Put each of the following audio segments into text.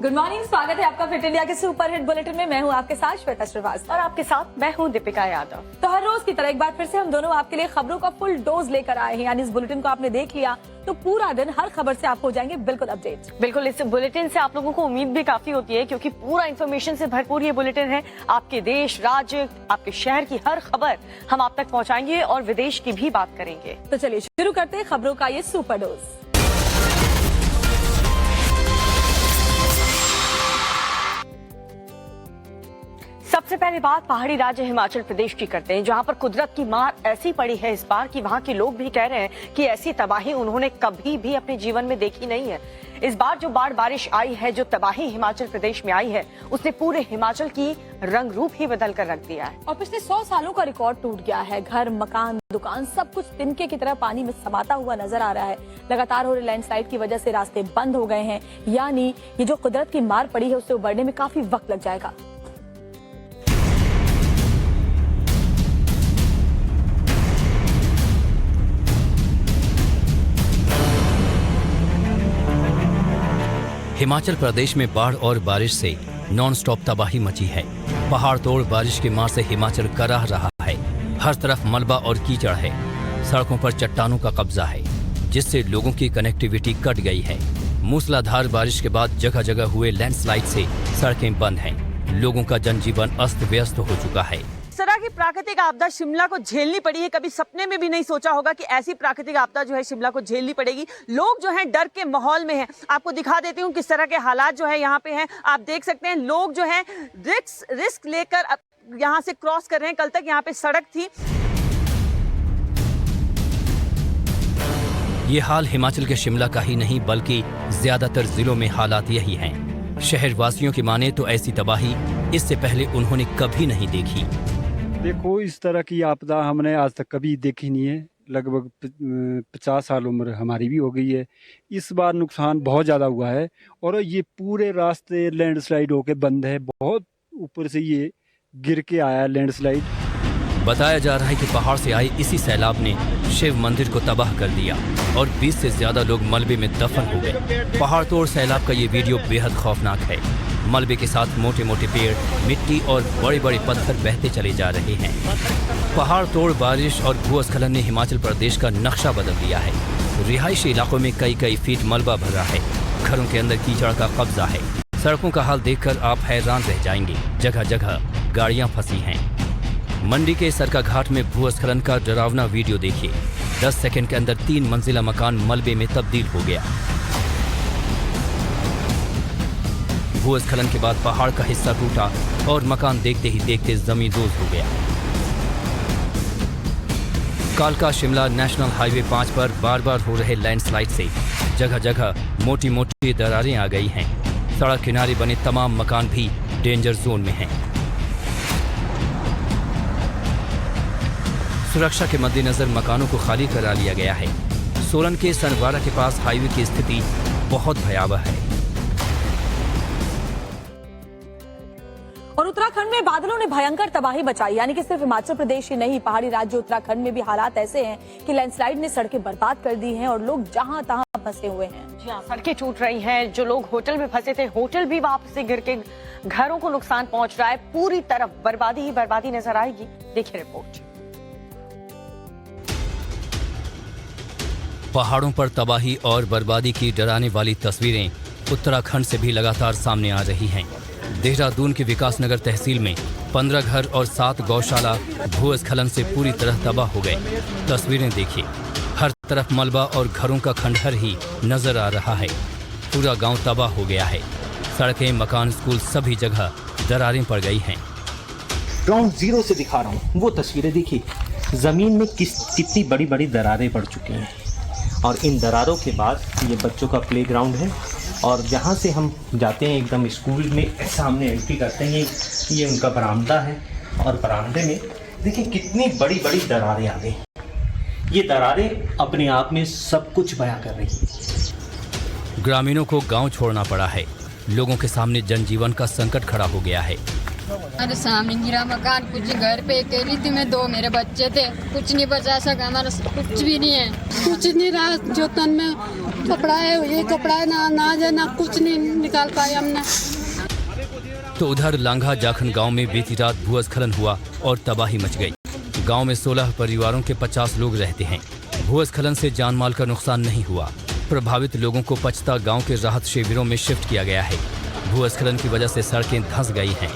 Good morning, स्वागत है आपका फिट इंडिया के सुपरहिट बुलेटिन में। मैं हूं आपके साथ श्वेता श्रीवास्तव और आपके साथ मैं हूं दीपिका यादव। तो हर रोज की तरह एक बार फिर से हम दोनों आपके लिए खबरों का फुल डोज लेकर आए हैं। यानी इस बुलेटिन को आपने देख लिया तो पूरा दिन हर खबर से आप हो जाएंगे बिल्कुल अपडेट। बिल्कुल, इस बुलेटिन से आप लोगों को उम्मीद भी काफी होती है क्योंकि पूरा इन्फॉर्मेशन से भरपूर ये बुलेटिन है। आपके देश, राज्य, आपके शहर की हर खबर हम आप तक पहुंचाएंगे और विदेश की भी बात करेंगे। तो चलिए शुरू करते हैं खबरों का ये सुपर डोज। सबसे पहले बात पहाड़ी राज्य हिमाचल प्रदेश की करते हैं, जहां पर कुदरत की मार ऐसी पड़ी है इस बार कि वहां के लोग भी कह रहे हैं कि ऐसी तबाही उन्होंने कभी भी अपने जीवन में देखी नहीं है। इस बार जो बाढ़ बारिश आई है, जो तबाही हिमाचल प्रदेश में आई है, उसने पूरे हिमाचल की रंग रूप ही बदल कर रख दिया है। और पिछले 100 सालों का रिकॉर्ड टूट गया है। घर, मकान, दुकान सब कुछ तिनके की तरह पानी में समाता हुआ नजर आ रहा है। लगातार हो रहे लैंडस्लाइड की वजह से रास्ते बंद हो गए हैं। यानी ये जो कुदरत की मार पड़ी है उससे उबरने में काफी वक्त लग जाएगा। हिमाचल प्रदेश में बाढ़ और बारिश से नॉन-स्टॉप तबाही मची है। पहाड़ तोड़ बारिश की मार से हिमाचल कराह रहा है। हर तरफ मलबा और कीचड़ है। सड़कों पर चट्टानों का कब्जा है, जिससे लोगों की कनेक्टिविटी कट गई है। मूसलाधार बारिश के बाद जगह जगह हुए लैंडस्लाइड से सड़कें बंद हैं। लोगों का जनजीवन अस्त व्यस्त हो चुका है। इस तरह की प्राकृतिक आपदा शिमला को झेलनी पड़ी है। कभी सपने में भी नहीं सोचा होगा कि ऐसी प्राकृतिक आपदा जो है शिमला को झेलनी पड़ेगी। लोग जो हैं डर के माहौल में हैं। आपको दिखा देती हूँ किस तरह के हालात जो है यहाँ पे हैं। आप देख सकते हैं लोग जो हैं रिस्क लेकर यहाँ से क्रॉस कर रहे हैं। कल तक यहाँ पे सड़क थी। ये हाल हिमाचल के शिमला का ही नहीं बल्कि ज्यादातर जिलों में हालात यही हैं। शहर वासियों की माने तो ऐसी तबाही इससे पहले उन्होंने कभी नहीं देखी। देखो, इस तरह की आपदा हमने आज तक कभी देखी नहीं है। लगभग 50 साल उम्र हमारी भी हो गई है। इस बार नुकसान बहुत ज़्यादा हुआ है और ये पूरे रास्ते लैंडस्लाइड होके बंद है। बहुत ऊपर से ये गिर के आया लैंडस्लाइड। बताया जा रहा है कि पहाड़ से आए इसी सैलाब ने शिव मंदिर को तबाह कर दिया और 20 से ज्यादा लोग मलबे में दफन हो गए। पहाड़ तोड़ सैलाब का ये वीडियो बेहद खौफनाक है। मलबे के साथ मोटे मोटे पेड़, मिट्टी और बड़े बड़े पत्थर बहते चले जा रहे हैं। पहाड़ तोड़ बारिश और भूस्खलन ने हिमाचल प्रदेश का नक्शा बदल दिया है। रिहायशी इलाकों में कई फीट मलबा भरा है। घरों के अंदर कीचड़ का कब्जा है। सड़कों का हाल देखकर आप हैरान रह जाएंगे। जगह जगह गाड़ियां फंसी हैं। मंडी के सरकाघाट में भूस्खलन का डरावना वीडियो देखिए। 10 सेकंड के अंदर 3 मंजिला मकान मलबे में तब्दील हो गया। भूस्खलन के बाद पहाड़ का हिस्सा टूटा और मकान देखते ही देखते जमींदोज हो गया। कालका शिमला नेशनल हाईवे 5 पर बार बार हो रहे लैंडस्लाइड से जगह जगह मोटी मोटी दरारें आ गई हैं। सड़क किनारे बने तमाम मकान भी डेंजर जोन में हैं। सुरक्षा के मद्देनजर मकानों को खाली करा लिया गया है। सोलन के सनवारा के पास हाईवे की स्थिति बहुत भयावह है। और उत्तराखंड में बादलों ने भयंकर तबाही मचाई। यानी कि सिर्फ हिमाचल प्रदेश ही नहीं, पहाड़ी राज्य उत्तराखंड में भी हालात ऐसे हैं कि लैंडस्लाइड ने सड़कें बर्बाद कर दी हैं और लोग जहां तहां फंसे हुए हैं। जी हाँ, सड़कें टूट रही हैं। जो लोग होटल में फंसे थे, होटल भी वापस से गिर के घरों को नुकसान पहुंच रहा है। पूरी तरफ बर्बादी ही बर्बादी नजर आएगी। देखिए रिपोर्ट। पहाड़ों पर तबाही और बर्बादी की डराने वाली तस्वीरें उत्तराखंड से भी लगातार सामने आ रही हैं। देहरादून की विकासनगर तहसील में 15 घर और 7 गौशाला भूस्खलन से पूरी तरह तबाह हो गए। तस्वीरें देखिए, हर तरफ मलबा और घरों का खंडहर ही नजर आ रहा है। पूरा गांव तबाह हो गया है। सड़कें, मकान, स्कूल सभी जगह दरारें पड़ गई हैं। ग्राउंड जीरो से दिखा रहा हूँ, वो तस्वीरें देखिए। जमीन में कितनी बड़ी बड़ी दरारें पड़ चुकी हैं और इन दरारों के बाद ये बच्चों का प्लेग्राउंड है और जहाँ से हम जाते हैं एकदम स्कूल में सामने एंट्री करते हैं, ये उनका बरामदा है और बरामदे में देखिए कितनी बड़ी बड़ी दरारें आ गई। ये दरारें अपने आप में सब कुछ बयां कर रही हैं। ग्रामीणों को गांव छोड़ना पड़ा है। लोगों के सामने जनजीवन का संकट खड़ा हो गया है। अरे सामने गिरा मकान, कुछ घर पे अकेली थी मैं, 2 मेरे बच्चे थे, कुछ नहीं बचा सका, हमारा कुछ भी नहीं है, कुछ नहीं रहा। जो तन में कपड़ा है ये कपड़ा है, ना कुछ नहीं निकाल पाए हमने। तो उधर लांघा जाखन गांव में बीती रात भूस्खलन हुआ और तबाही मच गई। गांव में 16 परिवारों के 50 लोग रहते हैं। भूस्खलन से जानमाल का नुकसान नहीं हुआ। प्रभावित लोगों को पचता गांव के राहत शिविरों में शिफ्ट किया गया है। भूस्खलन की वजह से सड़कें धंस गई हैं।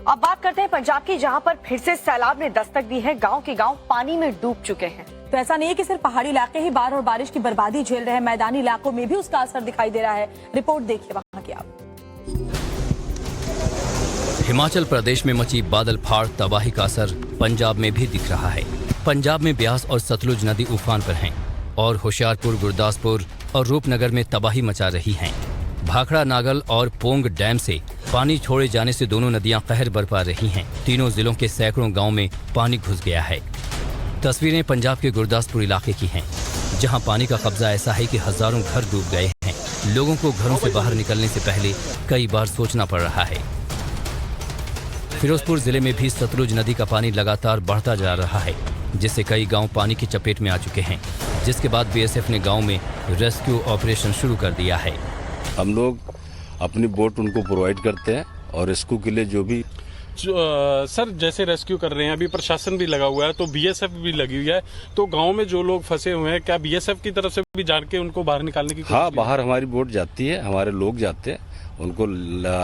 अब बात करते हैं पंजाब की, जहां पर फिर से सैलाब ने दस्तक दी है। गांव के गांव पानी में डूब चुके हैं। तो ऐसा नहीं है कि सिर्फ पहाड़ी इलाके ही बाढ़ और बारिश की बर्बादी झेल रहे हैं, मैदानी इलाकों में भी उसका असर दिखाई दे रहा है। रिपोर्ट देखिए वहां की आप। हिमाचल प्रदेश में मची बादल फाड़ तबाही का असर पंजाब में भी दिख रहा है। पंजाब में ब्यास और सतलुज नदी उफान पर हैं और होशियारपुर, गुरदासपुर और रूपनगर में तबाही मचा रही हैं। भाखड़ा, नागल और पोंग डैम से पानी छोड़े जाने से दोनों नदियां कहर बरपा रही हैं। तीनों जिलों के सैकड़ों गांव में पानी घुस गया है। तस्वीरें पंजाब के गुरदासपुर इलाके की हैं, जहां पानी का कब्जा ऐसा है कि हजारों घर डूब गए हैं। लोगों को घरों से बाहर निकलने से पहले कई बार सोचना पड़ रहा है। फिरोजपुर जिले में भी सतलुज नदी का पानी लगातार बढ़ता जा रहा है, जिससे कई गांव पानी की चपेट में आ चुके हैं, जिसके बाद बीएसएफ ने गांव में रेस्क्यू ऑपरेशन शुरू कर दिया है। हम लोग अपनी बोट उनको प्रोवाइड करते हैं और रेस्क्यू के लिए जो भी सर जैसे रेस्क्यू कर रहे हैं, अभी प्रशासन भी लगा हुआ है, तो बीएसएफ भी लगी हुई है। तो गांव में जो लोग फंसे हुए हैं, क्या बीएसएफ की तरफ से भी जान के उनको बाहर निकालने की? हाँ, बाहर हमारी बोट जाती है, हमारे लोग जाते हैं, उनको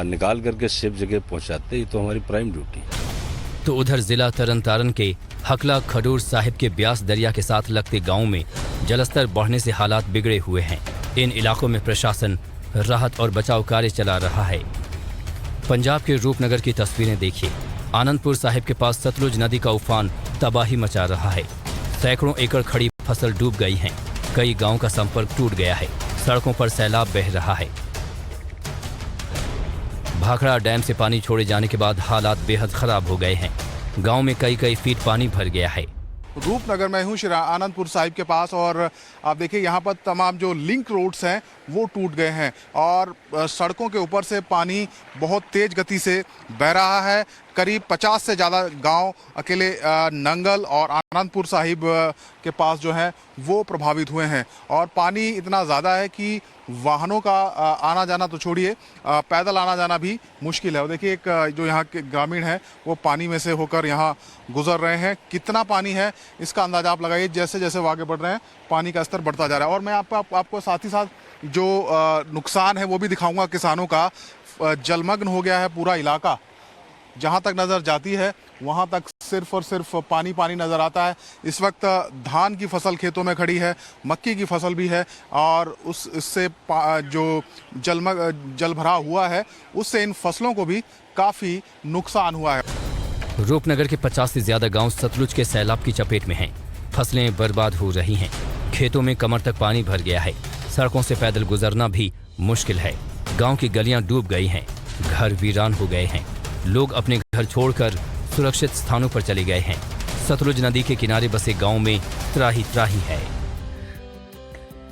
निकाल करके सेफ जगह पहुंचाते हैं। ये तो हमारी प्राइम ड्यूटी है। तो उधर जिला तरन के हकला खडूर साहिब के ब्यास दरिया के साथ लगते गाँव में जलस्तर बढ़ने से हालात बिगड़े हुए हैं। इन इलाकों में प्रशासन राहत और बचाव कार्य चला रहा है। पंजाब के रूपनगर की तस्वीरें देखिए। आनंदपुर साहिब के पास सतलुज नदी का उफान तबाही मचा रहा है। सैकड़ों एकड़ खड़ी फसल डूब गई हैं। कई गांवों का संपर्क टूट गया है। सड़कों पर सैलाब बह रहा है। भाखड़ा डैम से पानी छोड़े जाने के बाद हालात बेहद खराब हो गए हैं। गांव में कई फीट पानी भर गया है। रूपनगर में हूँ, श्री आनंदपुर साहिब के पास, और आप देखिए यहाँ पर तमाम जो लिंक रोड्स हैं वो टूट गए हैं और सड़कों के ऊपर से पानी बहुत तेज गति से बह रहा है। करीब 50 से ज़्यादा गांव अकेले नंगल और आनंदपुर साहिब के पास जो है वो प्रभावित हुए हैं और पानी इतना ज़्यादा है कि वाहनों का आना जाना तो छोड़िए, पैदल आना जाना भी मुश्किल है। और देखिए एक जो यहाँ के ग्रामीण हैं वो पानी में से होकर यहाँ गुजर रहे हैं। कितना पानी है इसका अंदाजा आप लगाइए। जैसे जैसे वो आगे बढ़ रहे हैं पानी का स्तर बढ़ता जा रहा है। और मैं आपको साथ ही साथ जो नुकसान है वो भी दिखाऊंगा किसानों का। जलमग्न हो गया है पूरा इलाका, जहाँ तक नज़र जाती है वहाँ तक सिर्फ और सिर्फ पानी पानी नज़र आता है। इस वक्त धान की फसल खेतों में खड़ी है, मक्की की फसल भी है और उससे जो जल भरा हुआ है उससे इन फसलों को भी काफ़ी नुकसान हुआ है। रूपनगर के 50 से ज्यादा गांव सतलुज के सैलाब की चपेट में हैं। फसलें बर्बाद हो रही हैं। खेतों में कमर तक पानी भर गया है। सड़कों से पैदल गुजरना भी मुश्किल है। गांव की गलियां डूब गई हैं। घर वीरान हो गए हैं। लोग अपने घर छोड़कर सुरक्षित स्थानों पर चले गए हैं। सतलुज नदी के किनारे बसे गांव में त्राही है।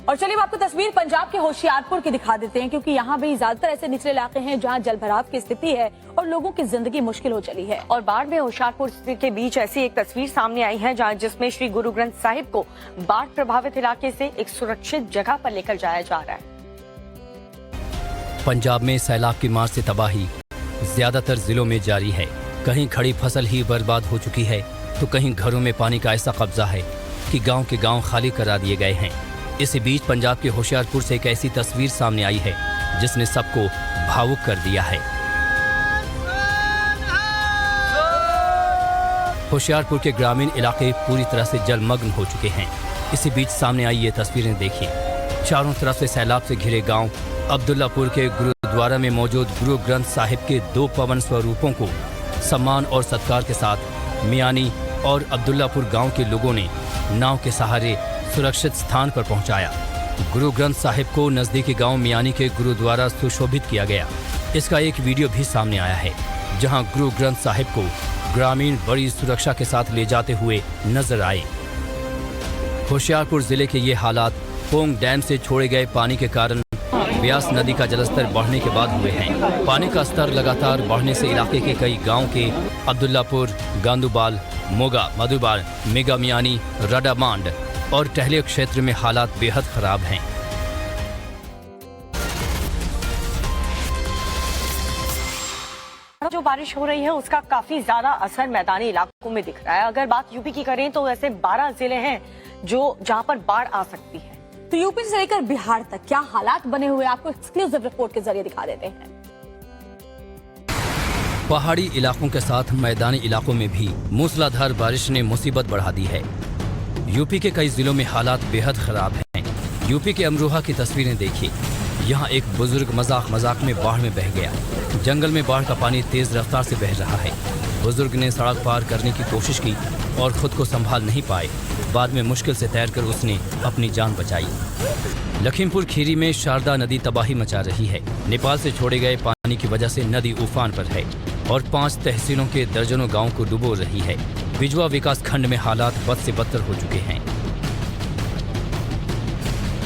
और चलिए आपको तस्वीर पंजाब के होशियारपुर की दिखा देते हैं, क्योंकि यहाँ भी ज्यादातर ऐसे निचले इलाके हैं जहाँ जलभराव की स्थिति है और लोगों की जिंदगी मुश्किल हो चली है। और बाढ़ में होशियारपुर के बीच ऐसी एक तस्वीर सामने आई है जहाँ जिसमें श्री गुरु ग्रंथ साहिब को बाढ़ प्रभावित इलाके से एक सुरक्षित जगह पर लेकर जाया जा रहा है। पंजाब में सैलाब की मार से तबाही ज्यादातर जिलों में जारी है। कहीं खड़ी फसल ही बर्बाद हो चुकी है तो कहीं घरों में पानी का ऐसा कब्जा है कि गांव के गांव खाली करा दिए गए हैं। इसी बीच पंजाब के होशियारपुर से एक ऐसी तस्वीर सामने आई है जिसने सबको भावुक कर दिया है। होशियारपुर के ग्रामीण इलाके पूरी तरह से जलमग्न हो चुके हैं। इसी बीच सामने आई ये तस्वीरें देखिए। चारों तरफ से सैलाब से घिरे गांव अब्दुल्लापुर के गुरुद्वारा में मौजूद गुरु ग्रंथ साहिब के 2 पवन स्वरूपों को सम्मान और सत्कार के साथ मियानी और अब्दुल्लापुर गांव के लोगों ने नाव के सहारे सुरक्षित स्थान पर पहुंचाया। गुरु ग्रंथ साहिब को नजदीकी गांव मियानी के गुरुद्वारा सुशोभित किया गया। इसका एक वीडियो भी सामने आया है जहां गुरु ग्रंथ साहिब को ग्रामीण बड़ी सुरक्षा के साथ ले जाते हुए नजर आए। होशियारपुर जिले के ये हालात पोंग डैम से छोड़े गए पानी के कारण ब्यास नदी का जलस्तर बढ़ने के बाद हुए हैं। पानी का स्तर लगातार बढ़ने से इलाके के कई गांव के अब्दुल्लापुर, गांदुबाल, मोगा, मधुबाल, मेगामियानी, रडामांड और टहले क्षेत्र में हालात बेहद खराब हैं। जो बारिश हो रही है उसका काफी ज्यादा असर मैदानी इलाकों में दिख रहा है। अगर बात यूपी की करें तो ऐसे 12 जिले हैं जहां पर बाढ़ आ सकती है। तो यूपी से लेकर बिहार तक क्या हालात बने हुए आपको एक्सक्लूसिव रिपोर्ट के जरिए दिखा देते हैं। पहाड़ी इलाकों के साथ मैदानी इलाकों में भी मूसलाधार बारिश ने मुसीबत बढ़ा दी है। यूपी के कई जिलों में हालात बेहद खराब हैं। यूपी के अमरोहा की तस्वीरें देखिए। यहाँ एक बुजुर्ग मजाक में बाढ़ में बह गया। जंगल में बाढ़ का पानी तेज रफ्तार से बह रहा है। बुजुर्ग ने सड़क पार करने की कोशिश की और खुद को संभाल नहीं पाए। बाद में मुश्किल से तैरकर उसने अपनी जान बचाई। लखीमपुर खीरी में शारदा नदी तबाही मचा रही है। नेपाल से छोड़े गए पानी की वजह से नदी उफान पर है और 5 तहसीलों के दर्जनों गांव को डुबो रही है। बिजवा विकास खंड में हालात बद से बदतर हो चुके हैं।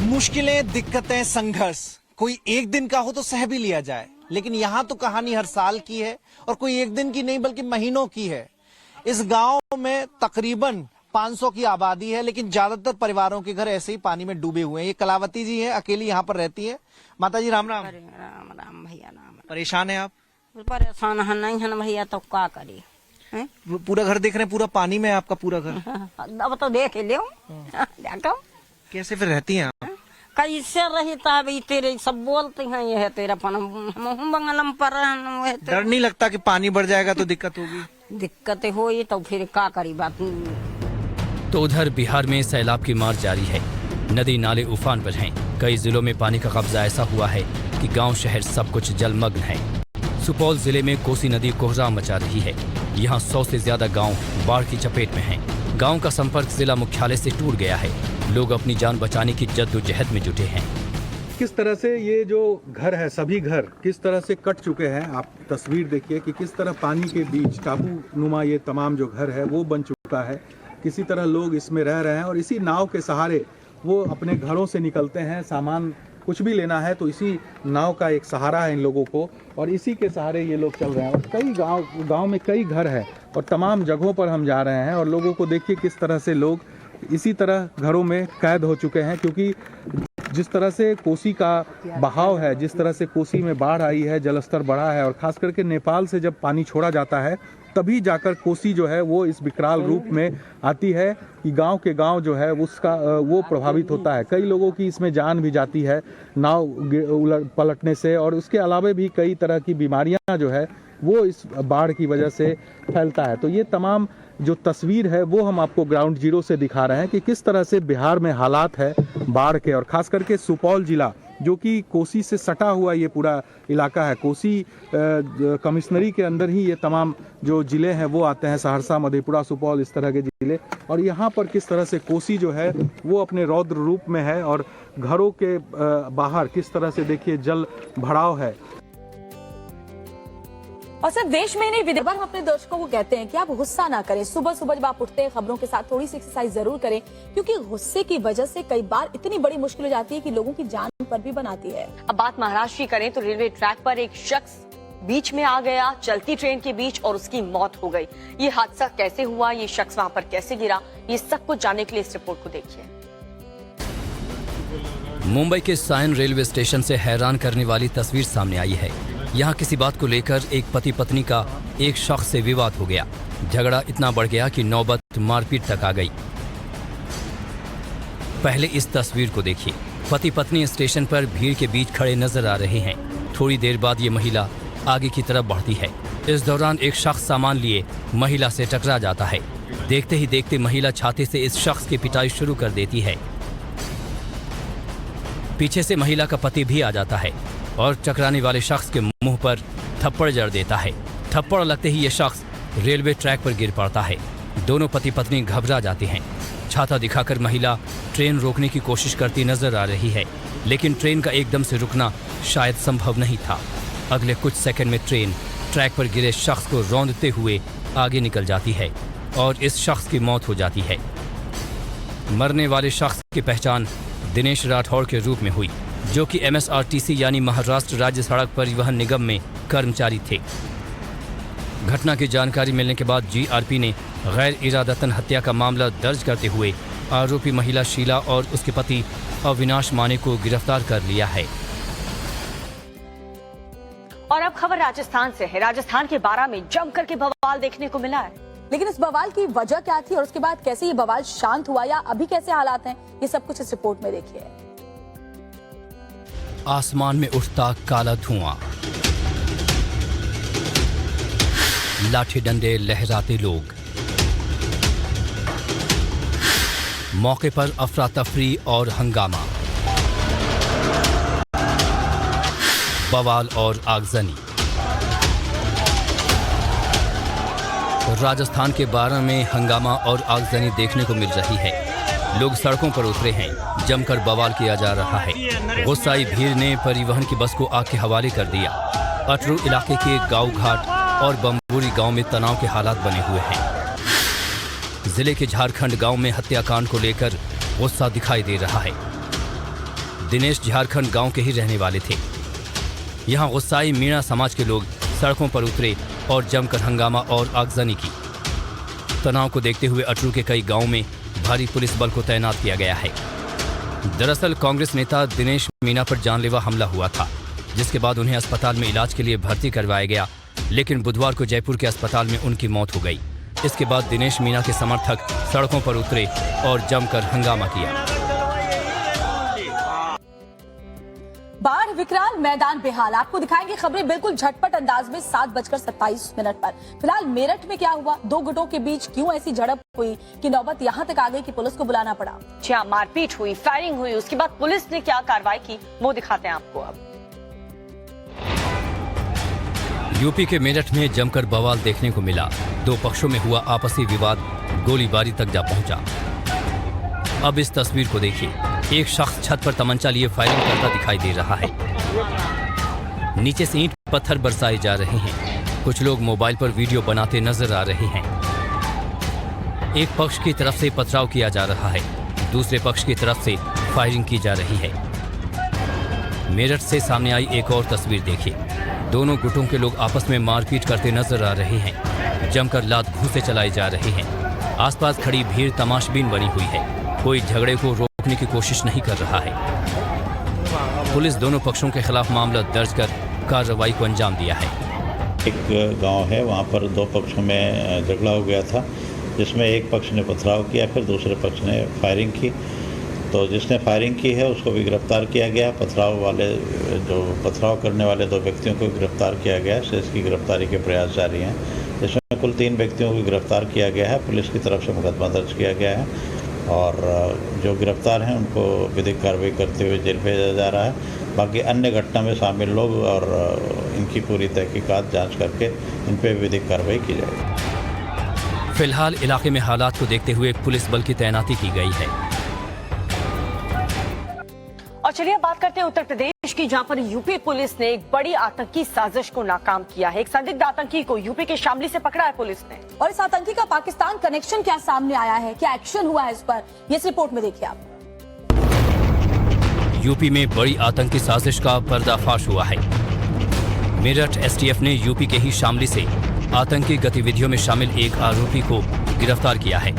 मुश्किलें, दिक्कतें, संघर्ष कोई एक दिन का हो तो सह भी लिया जाए, लेकिन यहाँ तो कहानी हर साल की है और कोई एक दिन की नहीं बल्कि महीनों की है। इस गांव में तकरीबन 500 की आबादी है, लेकिन ज्यादातर परिवारों के घर ऐसे ही पानी में डूबे हुए हैं। ये कलावती जी हैं, अकेली यहाँ पर रहती है। माता जी राम राम। राम राम भैया राम। परेशान है आप? परेशान है नहीं है भैया, तो क्या करिए। पूरा घर देख रहे हैं, पूरा पानी में है आपका पूरा घर। अब तो देख लो देखो कैसे फिर रहती हैं आप? कैसे रही तब तेरे सब बोलते हैं ये है तेरा बंगलम पर। डर नहीं लगता कि पानी बढ़ जाएगा तो दिक्कत होगी? दिक्कतें हो तो फिर क्या करी बात। तो उधर बिहार में सैलाब की मार जारी है। नदी नाले उफान पर हैं। कई जिलों में पानी का कब्जा ऐसा हुआ है कि गांव शहर सब कुछ जलमग्न है। सुपौल जिले में कोसी नदी कोहराम मचा रही है। यहाँ 100 से ज्यादा गांव बाढ़ की चपेट में हैं। गांव का संपर्क जिला मुख्यालय से टूट गया है। लोग अपनी जान बचाने की जद्दोजहद में जुटे हैं। किस तरह से ये जो घर है, सभी घर किस तरह से कट चुके हैं। आप तस्वीर देखिए कि किस तरह पानी के बीच टापू नुमा ये तमाम जो घर है वो बन चुका है। किसी तरह लोग इसमें रह रहे हैं और इसी नाव के सहारे वो अपने घरों से निकलते हैं। सामान कुछ भी लेना है तो इसी नाव का एक सहारा है इन लोगों को, और इसी के सहारे ये लोग चल रहे हैं। और कई गांव में कई घर है और तमाम जगहों पर हम जा रहे हैं और लोगों को देखिए किस तरह से लोग इसी तरह घरों में कैद हो चुके हैं। क्योंकि जिस तरह से कोसी का बहाव है, जिस तरह से कोसी में बाढ़ आई है, जलस्तर बढ़ा है और खास करके नेपाल से जब पानी छोड़ा जाता है तभी जाकर कोसी जो है वो इस विकराल रूप में आती है कि गांव के गांव जो है उसका वो प्रभावित होता है। कई लोगों की इसमें जान भी जाती है नाव पलटने से, और उसके अलावा भी कई तरह की बीमारियां जो है वो इस बाढ़ की वजह से फैलता है। तो ये तमाम जो तस्वीर है वो हम आपको ग्राउंड जीरो से दिखा रहे हैं कि किस तरह से बिहार में हालात है बाढ़ के। और खास करके सुपौल जिला जो कि कोसी से सटा हुआ ये पूरा इलाका है, कोसी कमिश्नरी के अंदर ही ये तमाम जो जिले हैं वो आते हैं, सहरसा, मधेपुरा, सुपौल, इस तरह के जिले। और यहाँ पर किस तरह से कोसी जो है वो अपने रौद्र रूप में है और घरों के बाहर किस तरह से देखिए जल भराव है। और सिर्फ देश में ही नहीं, विदेश हम अपने दर्शकों को कहते हैं कि आप गुस्सा ना करें। सुबह सुबह जब आप उठते हैं खबरों के साथ थोड़ी सी एक्सरसाइज जरूर करें, क्योंकि गुस्से की वजह से कई बार इतनी बड़ी मुश्किल हो जाती है कि लोगों की जान पर भी बनाती है। अब बात महाराष्ट्र की करें तो रेलवे ट्रैक पर एक शख्स बीच में आ गया, चलती ट्रेन के बीच, और उसकी मौत हो गई। ये हादसा कैसे हुआ, ये शख्स वहां पर कैसे गिरा, ये सब कुछ जानने के लिए इस रिपोर्ट को देखिए। मुंबई के सायन रेलवे स्टेशन से हैरान करने वाली तस्वीर सामने आई है। यहाँ किसी बात को लेकर एक पति पत्नी का एक शख्स से विवाद हो गया। झगड़ा इतना बढ़ गया कि नौबत मारपीट तक आ गई। पहले इस तस्वीर को देखिए। पति पत्नी स्टेशन पर भीड़ के बीच खड़े नजर आ रहे हैं। थोड़ी देर बाद ये महिला आगे की तरफ बढ़ती है। इस दौरान एक शख्स सामान लिए महिला से टकरा जाता है। देखते ही देखते महिला छाते से इस शख्स की पिटाई शुरू कर देती है। पीछे से महिला का पति भी आ जाता है और टकराने वाले शख्स के मुंह पर थप्पड़ जड़ देता है। थप्पड़ लगते ही यह शख्स रेलवे ट्रैक पर गिर पड़ता है। दोनों पति पत्नी घबरा जाते हैं। छाता दिखाकर महिला ट्रेन रोकने की कोशिश करती नजर आ रही है, लेकिन ट्रेन का एकदम से रुकना शायद संभव नहीं था। अगले कुछ सेकंड में ट्रेन ट्रैक पर गिरे शख्स को रौंदते हुए आगे निकल जाती है और इस शख्स की मौत हो जाती है। मरने वाले शख्स की पहचान दिनेश राठौड़ के रूप में हुई। जो कि MSRTC यानी महाराष्ट्र राज्य सड़क परिवहन निगम में कर्मचारी थे। घटना की जानकारी मिलने के बाद GRP ने गैर इरादतन हत्या का मामला दर्ज करते हुए आरोपी महिला शीला और उसके पति अविनाश माने को गिरफ्तार कर लिया है। और अब खबर राजस्थान से है। राजस्थान के बारां में जमकर के बवाल देखने को मिला है। लेकिन इस बवाल की वजह क्या थी और उसके बाद कैसे ये बवाल शांत हुआ या अभी कैसे हालात हैं, ये सब कुछ इस रिपोर्ट में देखिए। आसमान में उठता काला धुआं, लाठी डंडे लहराते लोग, मौके पर अफरा तफरी और हंगामा, बवाल और आगजनी। राजस्थान के बारां में हंगामा और आगजनी देखने को मिल रही है। लोग सड़कों पर उतरे हैं, जमकर बवाल किया जा रहा है। गुस्साई भीड़ ने परिवहन की बस को आग के हवाले कर दिया। अटरू इलाके के गांव घाट और बम्बूरी गांव में तनाव के हालात बने हुए हैं। जिले के झारखंड गांव में हत्याकांड को लेकर गुस्सा दिखाई दे रहा है। दिनेश झारखंड गांव के ही रहने वाले थे। यहां गुस्साई मीणा समाज के लोग सड़कों पर उतरे और जमकर हंगामा और आगजनी की। तनाव को देखते हुए अटरू के कई गांवों में भारी पुलिस बल को तैनात किया गया है। दरअसल कांग्रेस नेता दिनेश मीणा पर जानलेवा हमला हुआ था, जिसके बाद उन्हें अस्पताल में इलाज के लिए भर्ती करवाया गया, लेकिन बुधवार को जयपुर के अस्पताल में उनकी मौत हो गई। इसके बाद दिनेश मीणा के समर्थक सड़कों पर उतरे और जमकर हंगामा किया। बाढ़ विकराल मैदान बेहाल। आपको दिखाएंगे खबरें बिल्कुल झटपट अंदाज में 7:27 पर। फिलहाल मेरठ में क्या हुआ, दो गुटों के बीच क्यों ऐसी झड़प हुई कि नौबत यहां तक आ गई कि पुलिस को बुलाना पड़ा। जहां मारपीट हुई, फायरिंग हुई, उसके बाद पुलिस ने क्या कार्रवाई की वो दिखाते हैं आपको अब। यूपी के मेरठ में जमकर बवाल देखने को मिला। दो पक्षों में हुआ आपसी विवाद गोलीबारी तक जा पहुंचा। अब इस तस्वीर को देखिए। एक शख्स छत पर तमंचा लिए फायरिंग करता दिखाई दे रहा है। नीचे से ईंट पत्थर बरसाए जा रहे हैं। कुछ लोग मोबाइल पर वीडियो बनाते नजर आ रहे हैं। एक पक्ष की तरफ से पथराव किया जा रहा है, दूसरे पक्ष की तरफ से फायरिंग की जा रही है। मेरठ से सामने आई एक और तस्वीर देखिए। दोनों गुटों के लोग आपस में मारपीट करते नजर आ रहे हैं। जमकर लात घूंसे चलाए जा रहे हैं। आसपास खड़ी भीड़ तमाशबीन बनी हुई है। कोई झगड़े को रोकने की कोशिश नहीं कर रहा है। पुलिस दोनों पक्षों के खिलाफ मामला दर्ज कर कार्रवाई को अंजाम दिया है। एक गांव है, वहां पर दो पक्षों में झगड़ा हो गया था, जिसमें एक पक्ष ने पथराव किया, फिर दूसरे पक्ष ने फायरिंग की। तो जिसने फायरिंग की है उसको भी गिरफ्तार किया गया। पथराव करने वाले दो व्यक्तियों को गिरफ्तार किया गया है। इसकी गिरफ्तारी के प्रयास जारी हैं। इसमें कुल 3 व्यक्तियों को गिरफ्तार किया गया है। पुलिस की तरफ से मुकदमा दर्ज किया गया है और जो गिरफ्तार हैं उनको विधिक कार्रवाई करते हुए जेल भेजा जा रहा है। बाकी अन्य घटना में शामिल लोग और इनकी पूरी तहकीकात जांच करके इन पर विधिक कार्रवाई की जाएगी। फिलहाल इलाके में हालात को देखते हुए पुलिस बल की तैनाती की गई है। और चलिए अब बात करते हैं उत्तर प्रदेश की, जहां पर यूपी पुलिस ने एक बड़ी आतंकी साजिश को नाकाम किया है। एक संदिग्ध आतंकी को यूपी के शामली से पकड़ा है पुलिस ने। और इस आतंकी का पाकिस्तान कनेक्शन क्या सामने आया है, क्या एक्शन हुआ है इस पर, ये इस रिपोर्ट में देखिए आप। यूपी में बड़ी आतंकी साजिश का पर्दाफाश हुआ है। मेरठ STF ने यूपी के ही शामली से आतंकी गतिविधियों में शामिल एक आरोपी को गिरफ्तार किया है।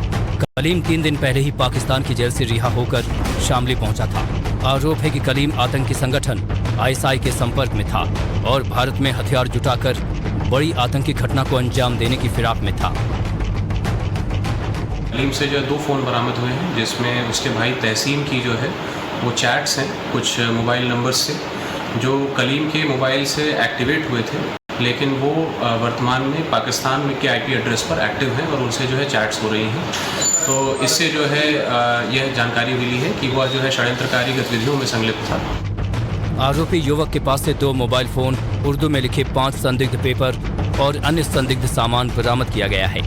कलीम 3 दिन पहले ही पाकिस्तान की जेल से रिहा होकर शामली पहुंचा था। आरोप है कि कलीम आतंकी संगठन ISI के संपर्क में था और भारत में हथियार जुटाकर बड़ी आतंकी घटना को अंजाम देने की फिराक में था। कलीम से जो 2 फ़ोन बरामद हुए हैं, जिसमें उसके भाई तहसीन की जो है वो चैट्स हैं कुछ मोबाइल नंबर्स से, जो कलीम के मोबाइल से एक्टिवेट हुए थे, लेकिन वो वर्तमान में पाकिस्तान में के IP एड्रेस पर एक्टिव हैं और उनसे जो है चैट्स हो रही हैं। तो इससे जो है यह जानकारी मिली है कि वह जो है षड्यंत्रकारी गतिविधियों में संलिप्त था। आरोपी युवक के पास से 2 मोबाइल फोन, उर्दू में लिखे 5 संदिग्ध पेपर और अन्य संदिग्ध सामान बरामद किया गया है।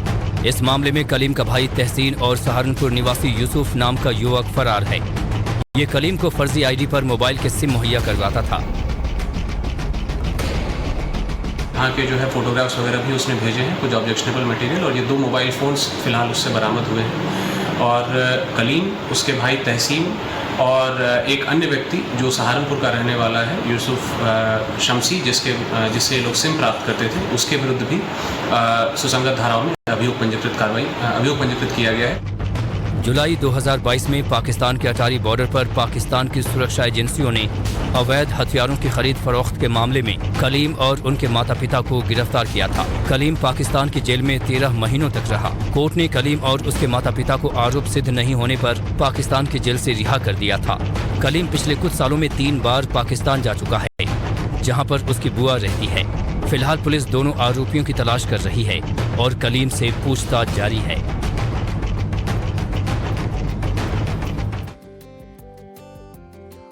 इस मामले में कलीम का भाई तहसीन और सहारनपुर निवासी यूसुफ नाम का युवक फरार है। ये कलीम को फर्जी ID पर मोबाइल के सिम मुहैया करवाता था। यहाँ के जो है फोटोग्राफ्स वगैरह भी उसने भेजे हैं, कुछ ऑब्जेक्शनेबल मटेरियल, और ये 2 मोबाइल फ़ोन्स फिलहाल उससे बरामद हुए हैं। और कलीम, उसके भाई तहसीन और एक अन्य व्यक्ति जो सहारनपुर का रहने वाला है, यूसुफ शमसी, जिससे लोग सिम प्राप्त करते थे, उसके विरुद्ध भी सुसंगत धाराओं में अभियोग पंजीकृत किया गया है। जुलाई 2022 में पाकिस्तान के अटारी बॉर्डर पर पाकिस्तान की सुरक्षा एजेंसियों ने अवैध हथियारों की खरीद फरोख्त के मामले में कलीम और उनके माता पिता को गिरफ्तार किया था। कलीम पाकिस्तान की जेल में 13 महीनों तक रहा। कोर्ट ने कलीम और उसके माता पिता को आरोप सिद्ध नहीं होने पर पाकिस्तान की जेल से रिहा कर दिया था। कलीम पिछले कुछ सालों में 3 बार पाकिस्तान जा चुका है, जहाँ पर उसकी बुआ रहती है। फिलहाल पुलिस दोनों आरोपियों की तलाश कर रही है और कलीम से पूछताछ जारी है।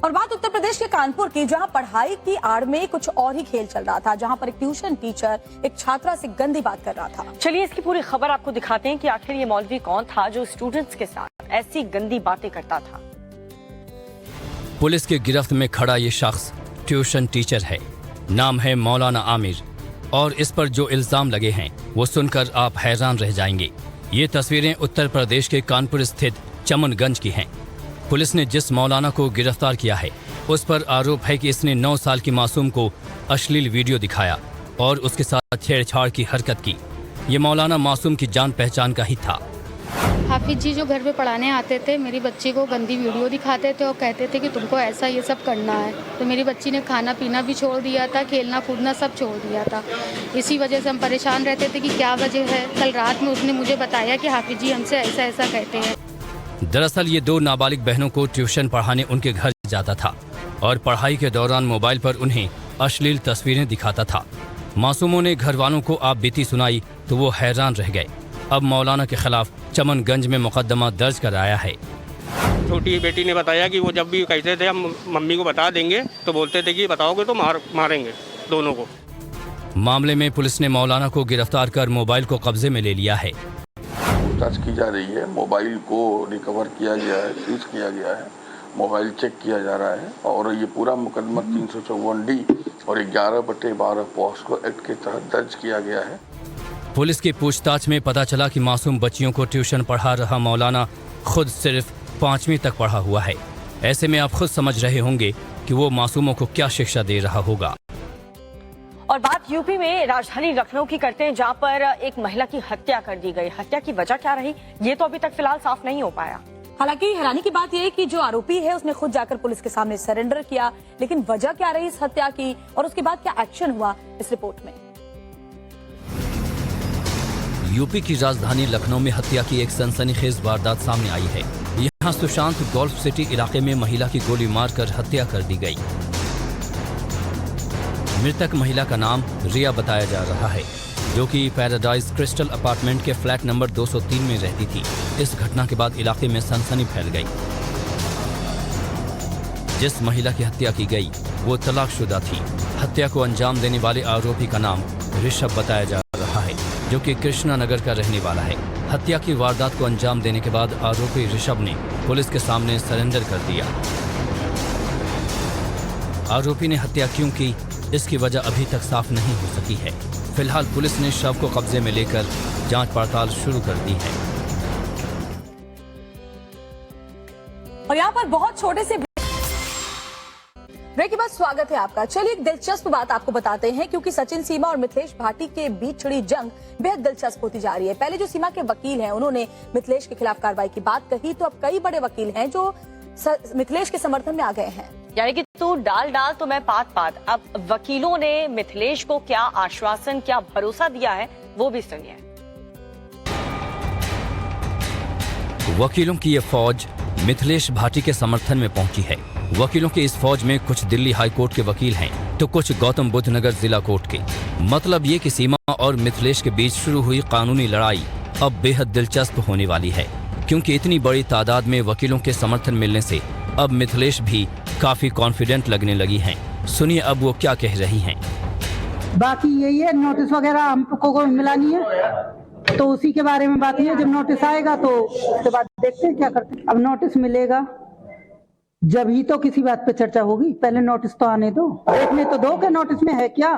और बात उत्तर प्रदेश के कानपुर की, जहां पढ़ाई की आड़ में कुछ और ही खेल चल रहा था, जहां पर एक ट्यूशन टीचर एक छात्रा से गंदी बात कर रहा था। चलिए इसकी पूरी खबर आपको दिखाते हैं कि आखिर ये मौलवी कौन था जो स्टूडेंट्स के साथ ऐसी गंदी बातें करता था। पुलिस के गिरफ्त में खड़ा ये शख्स ट्यूशन टीचर है। नाम है मौलाना आमिर, और इस पर जो इल्जाम लगे हैं वो सुनकर आप हैरान रह जाएंगे। ये तस्वीरें उत्तर प्रदेश के कानपुर स्थित चमनगंज की हैं। पुलिस ने जिस मौलाना को गिरफ्तार किया है उस पर आरोप है कि इसने 9 साल की मासूम को अश्लील वीडियो दिखाया और उसके साथ छेड़छाड़ की हरकत की। ये मौलाना मासूम की जान पहचान का ही था। हाफिज जी जो घर पे पढ़ाने आते थे, मेरी बच्ची को गंदी वीडियो दिखाते थे और कहते थे कि तुमको ऐसा ये सब करना है। तो मेरी बच्ची ने खाना पीना भी छोड़ दिया था, खेलना कूदना सब छोड़ दिया था। इसी वजह से हम परेशान रहते थे कि क्या वजह है। कल रात में उसने मुझे बताया कि हाफिज जी हमसे ऐसा ऐसा कहते हैं। दरअसल ये 2 नाबालिग बहनों को ट्यूशन पढ़ाने उनके घर जाता था और पढ़ाई के दौरान मोबाइल पर उन्हें अश्लील तस्वीरें दिखाता था। मासूमों ने घर वालों को आप बीती सुनाई तो वो हैरान रह गए। अब मौलाना के खिलाफ चमनगंज में मुकदमा दर्ज कराया है। छोटी बेटी ने बताया कि वो जब भी कहते थे हम मम्मी को बता देंगे तो बोलते थे कि बताओगे तो मारेंगे दोनों को। मामले में पुलिस ने मौलाना को गिरफ्तार कर मोबाइल को कब्जे में ले लिया है। पूछताछ की जा रही है। मोबाइल को रिकवर किया गया है, सीज किया गया है, मोबाइल चेक किया जा रहा है और ये पूरा मुकदमा 354D और 11/12 पॉस्को एक्ट के तहत दर्ज किया गया है। पुलिस की पूछताछ में पता चला कि मासूम बच्चियों को ट्यूशन पढ़ा रहा मौलाना खुद सिर्फ 5वीं तक पढ़ा हुआ है। ऐसे में आप खुद समझ रहे होंगे कि वो मासूमों को क्या शिक्षा दे रहा होगा। और बात यूपी में राजधानी लखनऊ की करते हैं, जहां पर एक महिला की हत्या कर दी गई। हत्या की वजह क्या रही ये तो अभी तक फिलहाल साफ नहीं हो पाया। हालांकि हैरानी की बात यह है कि जो आरोपी है उसने खुद जाकर पुलिस के सामने सरेंडर किया, लेकिन वजह क्या रही इस हत्या की और उसके बाद क्या एक्शन हुआ, इस रिपोर्ट में। यूपी की राजधानी लखनऊ में हत्या की एक सनसनीखेज वारदात सामने आई है। यहाँ सुशांत गोल्फ सिटी इलाके में महिला की गोली मारकर हत्या कर दी गई। मृतक महिला का नाम रिया बताया जा रहा है, जो कि पैराडाइज क्रिस्टल अपार्टमेंट के फ्लैट नंबर 203 में रहती थी। इस घटना के बाद इलाके में सनसनी फैल गई। जिस महिला की हत्या की गई वो तलाकशुदा थी। हत्या को अंजाम देने वाले आरोपी का नाम ऋषभ बताया जा रहा है, जो कि कृष्णा नगर का रहने वाला है। हत्या की वारदात को अंजाम देने के बाद आरोपी ऋषभ ने पुलिस के सामने सरेंडर कर दिया। आरोपी ने हत्या क्यों की इसकी वजह अभी तक साफ नहीं हो सकी है। फिलहाल पुलिस ने शव को कब्जे में लेकर जांच पड़ताल शुरू कर दी है। और यहाँ पर बहुत छोटे से ब्रेक के बाद स्वागत है आपका। चलिए एक दिलचस्प बात आपको बताते हैं, क्योंकि सचिन सीमा और मिथिलेश भाटी के बीच छिड़ी जंग बेहद दिलचस्प होती जा रही है। पहले जो सीमा के वकील हैं उन्होंने मिथिलेश के खिलाफ कार्रवाई की बात कही, तो अब कई बड़े वकील हैं जो मिथिलेश के समर्थन में आ गए हैं। यानी कि तू डाल डाल तो मैं पात पात। अब वकीलों ने मिथिलेश को क्या आश्वासन, क्या भरोसा दिया है वो भी सुनिए। वकीलों की ये फौज मिथिलेश भाटी के समर्थन में पहुंची है। वकीलों की इस फौज में कुछ दिल्ली हाई कोर्ट के वकील हैं तो कुछ गौतम बुद्ध नगर जिला कोर्ट के। मतलब ये कि सीमा और मिथिलेश के बीच शुरू हुई कानूनी लड़ाई अब बेहद दिलचस्प होने वाली है, क्योंकि इतनी बड़ी तादाद में वकीलों के समर्थन मिलने से अब मिथिलेश भी काफी कॉन्फिडेंट लगने लगी हैं। सुनिए अब वो क्या कह रही हैं। बाकी यही है, नोटिस वगैरह हमको को मिला नहीं है, तो उसी के बारे में बात है। जब नोटिस आएगा तो उसके बाद देखते हैं क्या करते हैं। अब नोटिस मिलेगा जब ही तो किसी बात पे चर्चा होगी। पहले नोटिस तो आने दो, देखने तो दो कि नोटिस में है क्या,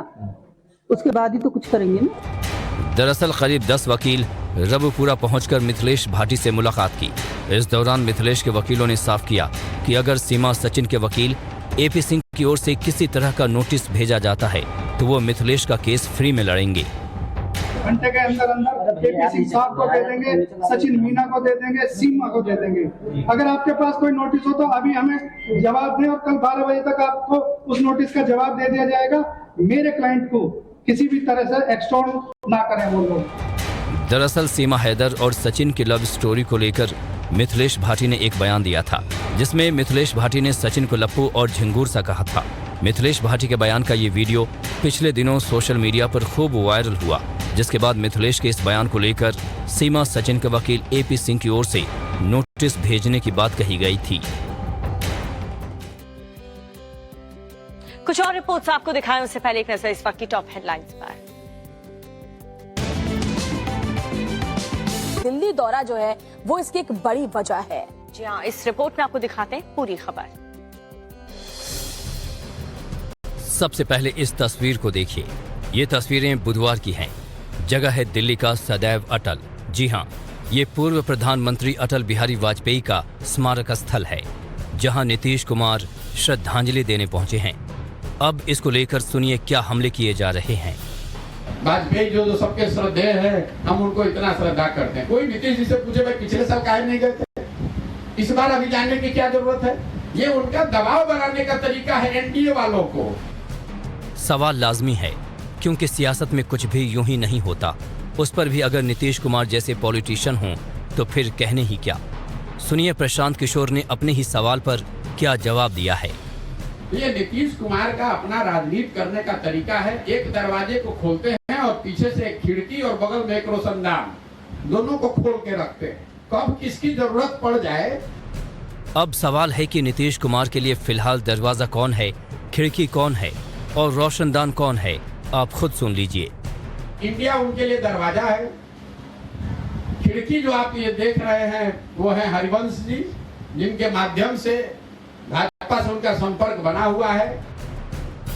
उसके बाद ही तो कुछ करेंगे ना। दरअसल करीब 10 वकील रबुपुरा पहुंचकर मिथिलेश भाटी से मुलाकात की। इस दौरान मिथिलेश के वकीलों ने साफ किया कि अगर सीमा सचिन के वकील एपी सिंह की ओर से किसी तरह का नोटिस भेजा जाता है तो वो मिथिलेश का केस फ्री में लड़ेंगे। घंटे के अंदर अंदर एपी सिंह साहब को दे देंगे, सचिन मीना को दे देंगे, सीमा को दे देंगे। अगर आपके पास कोई नोटिस हो तो अभी हमें जवाब दें और कल 12 बजे तक आपको उस नोटिस का जवाब दे दिया जाएगा। मेरे क्लाइंट को किसी भी तरह से एक्सटॉर्ट ना करें वो लोग। दरअसल सीमा हैदर और सचिन की लव स्टोरी को लेकर मिथिलेश भाटी ने एक बयान दिया था, जिसमें मिथिलेश भाटी ने सचिन को लप्पू और झिंगूर सा कहा था। मिथिलेश भाटी के बयान का ये वीडियो पिछले दिनों सोशल मीडिया पर खूब वायरल हुआ, जिसके बाद मिथिलेश के इस बयान को लेकर सीमा सचिन के वकील एपी सिंह की ओर से नोटिस भेजने की बात कही गई थी। कुछ और रिपोर्ट्स आपको दिखाएं उससे पहले एक नजर इस वक्त की टॉप हेडलाइंस पर। दिल्ली दौरा जो है वो इसकी एक बड़ी वजह है। जी हाँ, इस रिपोर्ट में आपको दिखाते हैं पूरी खबर। सबसे पहले इस तस्वीर को देखिए। ये तस्वीरें बुधवार की हैं। जगह है दिल्ली का सदैव अटल। जी हाँ, ये पूर्व प्रधानमंत्री अटल बिहारी वाजपेयी का स्मारक स्थल है, जहां नीतीश कुमार श्रद्धांजलि देने पहुंचे हैं। अब इसको लेकर सुनिए क्या हमले किए जा रहे हैं। वाजपेयी जो सबके श्रद्धेय है, हम उनको इतना श्रद्धा करते हैं। कोई नीतीश जी से पूछे भाई पिछले साल काहे नहीं गए थे, इस बार अभी जानने की क्या जरूरत है? ये उनका दबाव बनाने का तरीका है एनडीए वालों को। सवाल लाजमी है, क्योंकि सियासत में कुछ भी यूं ही नहीं होता। उस पर भी अगर नीतीश कुमार जैसे पॉलिटिशियन हों तो फिर कहने ही क्या। सुनिए प्रशांत किशोर ने अपने ही सवाल पर क्या जवाब दिया है। ये नीतीश कुमार का अपना राजनीति करने का तरीका है। एक दरवाजे को खोलते हैं और पीछे से एक खिड़की और बगल में एक रोशनदान, दोनों को खोल के रखते हैं। कब किसकी जरूरत पड़ जाए। अब सवाल है कि नीतीश कुमार के लिए फिलहाल दरवाजा कौन है, खिड़की कौन है और रोशनदान कौन है, आप खुद सुन लीजिए। इंडिया उनके लिए दरवाजा है। खिड़की जो आप ये देख रहे हैं वो है हरिवंश जी, जिनके माध्यम से भाजपा से उनका संपर्क बना हुआ है।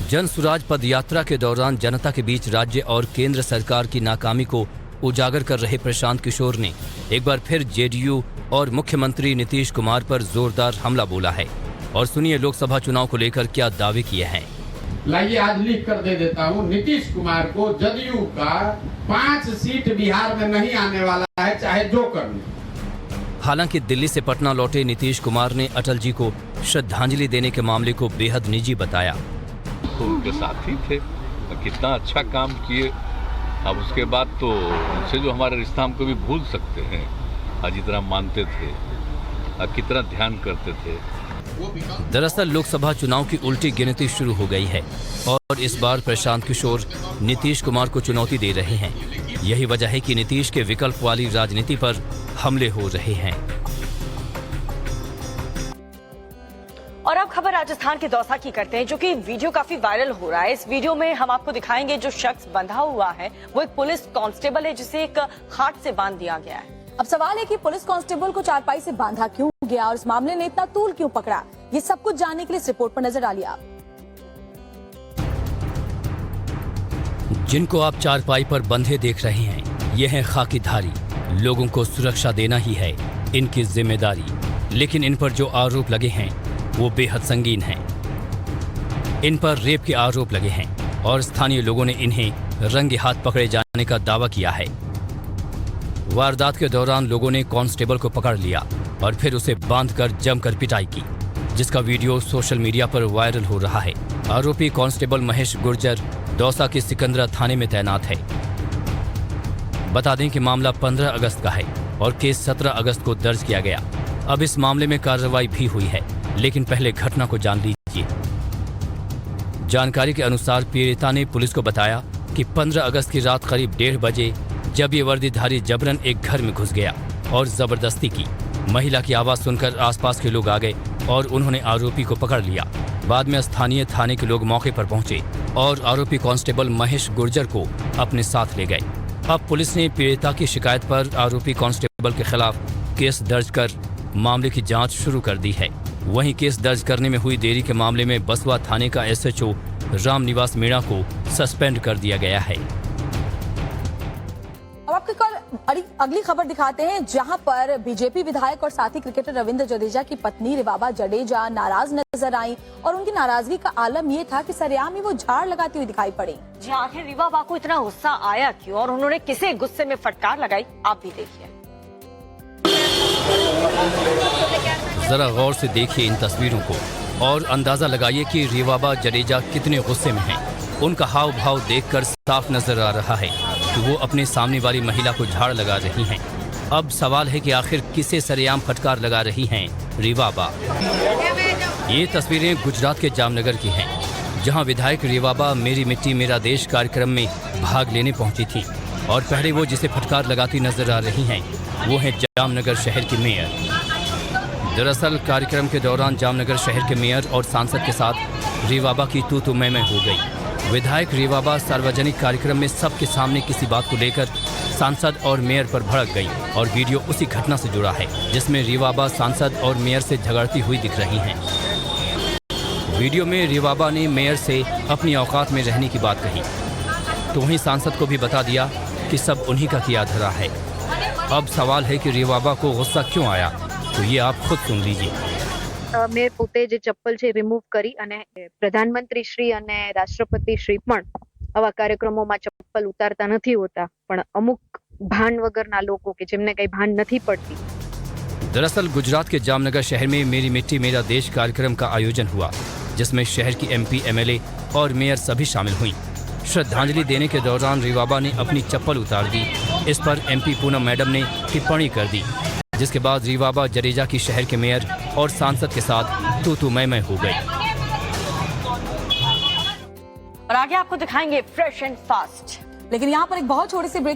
जन सुराज पद यात्रा के दौरान जनता के बीच राज्य और केंद्र सरकार की नाकामी को उजागर कर रहे प्रशांत किशोर ने एक बार फिर जेडीयू और मुख्यमंत्री नीतीश कुमार पर जोरदार हमला बोला है। और सुनिए लोकसभा चुनाव को लेकर क्या दावे किए हैं। लाइए आज लिख कर दे देता हूँ, नीतीश कुमार को जदयू का 5 सीट बिहार में नहीं आने वाला है, चाहे जो कर ले। हालांकि दिल्ली से पटना लौटे नीतीश कुमार ने अटल जी को श्रद्धांजलि देने के मामले को बेहद निजी बताया। तो उनके साथ ही थे, कितना अच्छा काम किए। अब उसके बाद तो उनसे जो हमारा रिश्ता हमको भी भूल सकते हैं। आज जितना मानते थे, कितना ध्यान करते थे। दरअसल लोकसभा चुनाव की उल्टी गिनती शुरू हो गई है और इस बार प्रशांत किशोर नीतीश कुमार को चुनौती दे रहे हैं। यही वजह है कि नीतीश के विकल्प वाली राजनीति पर हमले हो रहे हैं। और अब खबर राजस्थान के दौसा की करते हैं, जो कि वीडियो काफी वायरल हो रहा है। इस वीडियो में हम आपको दिखाएंगे जो शख्स बंधा हुआ है वो एक पुलिस कांस्टेबल है, जिसे एक खाट से बांध दिया गया है। अब सवाल है कि पुलिस कांस्टेबल को चारपाई से बांधा क्यों गया और इस मामले ने इतना तूल क्यों पकड़ा। ये सब कुछ जानने के लिए इस रिपोर्ट पर नजर डालिए आप। जिनको आप चारपाई पर बंधे देख रहे हैं, ये हैं खाकीधारी। लोगों को सुरक्षा देना ही है इनकी जिम्मेदारी। लेकिन इन पर जो आरोप लगे हैं वो बेहद संगीन हैं। इन पर रेप के आरोप लगे हैं और स्थानीय लोगों ने इन्हें रंगे हाथ पकड़े जाने का दावा किया है। वारदात के दौरान लोगों ने कांस्टेबल को पकड़ लिया और फिर उसे बांधकर जमकर पिटाई की, जिसका वीडियो सोशल मीडिया पर वायरल हो रहा है। आरोपी कांस्टेबल महेश गुर्जर दौसा के सिकंदरा थाने में तैनात है। बता दें कि मामला 15 अगस्त का है और केस 17 अगस्त को दर्ज किया गया। अब इस मामले में कार्रवाई भी हुई है, लेकिन पहले घटना को जान लीजिए। जानकारी के अनुसार पीड़िता ने पुलिस को बताया कि 15 अगस्त की रात करीब 1:30 बजे जब ये वर्दीधारी जबरन एक घर में घुस गया और जबरदस्ती की। महिला की आवाज सुनकर आसपास के लोग आ गए और उन्होंने आरोपी को पकड़ लिया। बाद में स्थानीय थाने के लोग मौके पर पहुंचे और आरोपी कांस्टेबल महेश गुर्जर को अपने साथ ले गए। अब पुलिस ने पीड़िता की शिकायत पर आरोपी कांस्टेबल के खिलाफ केस दर्ज कर मामले की जांच शुरू कर दी है। वहीं केस दर्ज करने में हुई देरी के मामले में बसवा थाने का एसएचओ रामनिवास मीणा को सस्पेंड कर दिया गया है। अब आपको एक और अगली खबर दिखाते हैं, जहां पर बीजेपी विधायक और साथी क्रिकेटर रविंद्र जडेजा की पत्नी रिवाबा जडेजा नाराज नजर आई और उनकी नाराजगी का आलम ये था कि सरेआम ही वो झाड़ लगाती हुई दिखाई पड़ी। जी आखिर रिवाबा को इतना गुस्सा आया क्यों और उन्होंने किसे गुस्से में फटकार लगाई, आप भी देखिए। जरा गौर से देखिए इन तस्वीरों को और अंदाजा लगाइए कि रिवाबा जडेजा कितने गुस्से में हैं। उनका हाव भाव देखकर साफ नजर आ रहा है कि वो अपने सामने वाली महिला को झाड़ लगा रही हैं। अब सवाल है कि आखिर किसे सरेआम फटकार लगा रही हैं रिवाबा। ये तस्वीरें गुजरात के जामनगर की हैं, जहां विधायक रिवाबा मेरी मिट्टी मेरा देश कार्यक्रम में भाग लेने पहुंची थी और पहले वो जिसे फटकार लगाती नजर आ रही हैं वो है जामनगर शहर की मेयर। दरअसल कार्यक्रम के दौरान जामनगर शहर के मेयर और सांसद के साथ रिवाबा की तू मैं हो गई। विधायक रिवाबा सार्वजनिक कार्यक्रम में सबके सामने किसी बात को लेकर सांसद और मेयर पर भड़क गई और वीडियो उसी घटना से जुड़ा है जिसमें रिवाबा सांसद और मेयर से झगड़ती हुई दिख रही हैं। वीडियो में रिवाबा ने मेयर से अपनी औकात में रहने की बात कही तो वहीं सांसद को भी बता दिया कि सब उन्हीं का किया धरा है। अब सवाल है कि रिवाबा को गुस्सा क्यों आया, तो ये आप खुद सुन लीजिए। મેં પોતે જે ચપ્પલ છે રિમૂવ કરી અને પ્રધાનમંત્રી શ્રી અને રાષ્ટ્રપતિ શ્રી પણ આવા કાર્યક્રમોમાં ચપ્પલ ઉતારતા નથી હોતા, પણ અમુક ભાન વગરના લોકો કે જેમને કઈ ભાન નથી પડતી। दरअसल गुजरात के जामनगर शहर में मेरी मिट्टी मेरा देश कार्यक्रम का आयोजन हुआ, जिसमें शहर की MP, MLA और मेयर सभी शामिल हुई। श्रद्धांजलि देने के दौरान रिवाबा ने अपनी चप्पल उतार दी। इस पर MP पूनम मैडम ने टिप्पणी कर दी, जिसके बाद रिवाबा जडेजा की शहर के मेयर और सांसद के साथ तू मैं हो गई। और आगे आपको दिखाएंगे फ्रेश एंड फास्ट। लेकिन यहाँ पर एक बहुत छोटी सी ब्रेक